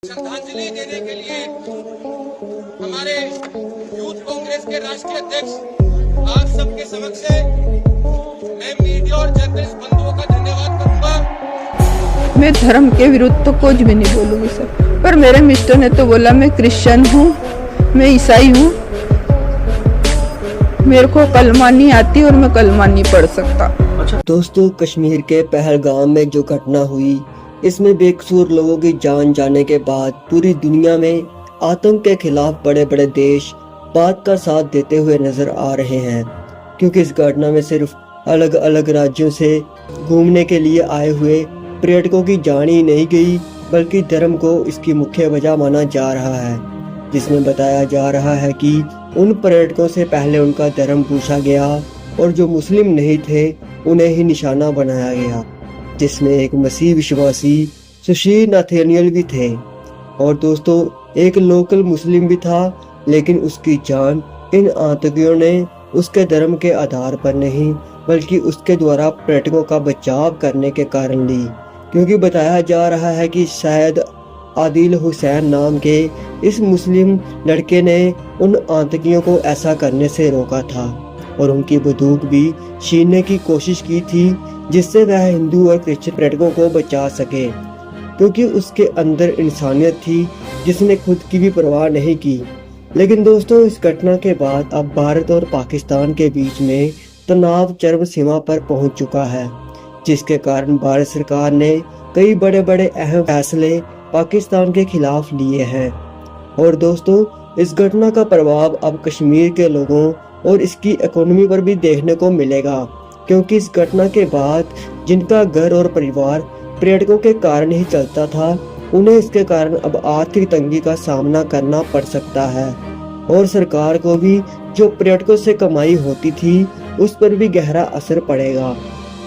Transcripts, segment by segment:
श्रद्धांजलि देने के लिए हमारे यूथ कांग्रेस के राष्ट्रीय अध्यक्ष आप सबके समक्ष मैं मीडिया और जर्नलिस्ट बंधुओं का धन्यवाद करूंगा। मैं धर्म के विरुद्ध तो कुछ भी नहीं बोलूंगी सर, पर मेरे मिस्टर ने तो बोला मैं क्रिश्चियन हूँ, मैं ईसाई हूँ, मेरे को कलमा नहीं आती और मैं कलमा नहीं पढ़ सकता। दोस्तों, कश्मीर के पहलगाम में जो घटना हुई, इसमें बेकसूर लोगों की जान जाने के बाद पूरी दुनिया में आतंक के खिलाफ बड़े बड़े देश बात का साथ देते हुए नजर आ रहे हैं, क्योंकि इस घटना में सिर्फ अलग अलग राज्यों से घूमने के लिए आए हुए पर्यटकों की जान ही नहीं गई, बल्कि धर्म को इसकी मुख्य वजह माना जा रहा है, जिसमें बताया जा रहा है कि उन पर्यटकों से पहले उनका धर्म पूछा गया और जो मुस्लिम नहीं थे उन्हें ही निशाना बनाया गया, जिसमें एक मसीह विश्वासी सुशील नाथानियल भी थे और दोस्तों एक लोकल मुस्लिम भी था, लेकिन उसकी जान इन आतंकियों ने उसके धर्म के आधार पर नहीं बल्कि उसके द्वारा पर्यटकों का बचाव करने के कारण ली, क्योंकि बताया जा रहा है कि शायद आदिल हुसैन नाम के इस मुस्लिम लड़के ने उन आतंकियों को ऐसा करने से रोका था और उनकी बंदूक भी छीनने की कोशिश की थी, जिससे वह हिंदू और क्रिश्चियन पर्यटकों को बचा सके, क्योंकि उसके अंदर इंसानियत थी जिसने खुद की भी परवाह नहीं की। लेकिन दोस्तों, इस घटना के बाद अब भारत और पाकिस्तान के बीच में तनाव चरम सीमा पर पहुंच चुका है, जिसके कारण भारत सरकार ने कई बड़े बड़े अहम फैसले पाकिस्तान के खिलाफ लिए हैं। और दोस्तों, इस घटना का प्रभाव अब कश्मीर के लोगों और इसकी इकोनॉमी पर भी देखने को मिलेगा, क्योंकि इस घटना के बाद जिनका घर और परिवार पर्यटकों के कारण ही चलता था, उन्हें इसके कारण अब आर्थिक तंगी का सामना करना पड़ सकता है और सरकार को भी जो पर्यटकों से कमाई होती थी उस पर भी गहरा असर पड़ेगा,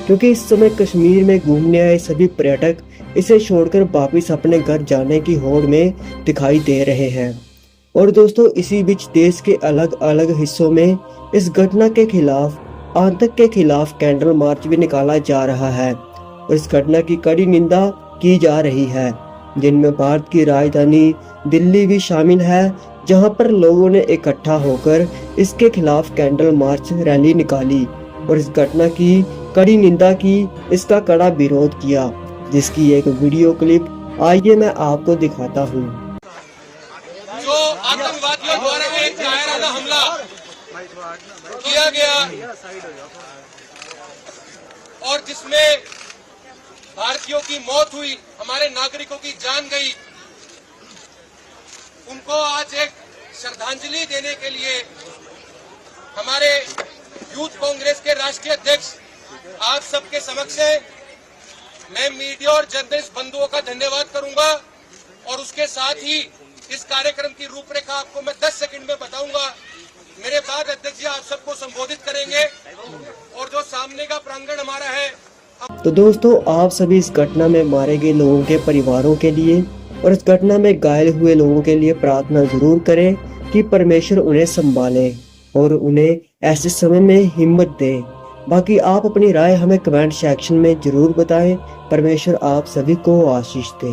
क्योंकि इस समय कश्मीर में घूमने आए सभी पर्यटक इसे छोड़कर वापिस अपने घर जाने की होड़ में दिखाई दे रहे हैं। और दोस्तों, इसी बीच देश के अलग अलग हिस्सों में इस घटना के खिलाफ आतंक के खिलाफ कैंडल मार्च भी निकाला जा रहा है और इस घटना की कड़ी निंदा की जा रही है, जिनमें भारत की राजधानी दिल्ली भी शामिल है, जहां पर लोगों ने इकट्ठा होकर इसके खिलाफ कैंडल मार्च रैली निकाली और इस घटना की कड़ी निंदा की, इसका कड़ा विरोध किया, जिसकी एक वीडियो क्लिप आइए मैं आपको दिखाता हूँ। जो आतंकवादियों द्वारा एक कायराना हमला किया गया और जिसमें भारतीयों की मौत हुई, हमारे नागरिकों की जान गई, उनको आज एक श्रद्धांजलि देने के लिए हमारे यूथ कांग्रेस के राष्ट्रीय अध्यक्ष आप सबके समक्ष मैं मीडिया और जर्नलिस्ट बंधुओं का धन्यवाद करूंगा और उसके साथ ही इस कार्यक्रम की रूपरेखा आपको मैं 10 सेकंड में बताऊंगा। मेरे बाद अध्यक्ष जी आप सबको संबोधित करेंगे और जो सामने का प्रांगण हमारा है। तो दोस्तों, आप सभी इस घटना में मारे गए लोगों के परिवारों के लिए और इस घटना में घायल हुए लोगों के लिए प्रार्थना जरूर करें कि परमेश्वर उन्हें संभाले और उन्हें ऐसे समय में हिम्मत दे। बाकी आप अपनी राय हमें कमेंट सेक्शन में जरूर बताएं। परमेश्वर आप सभी को आशीष दे।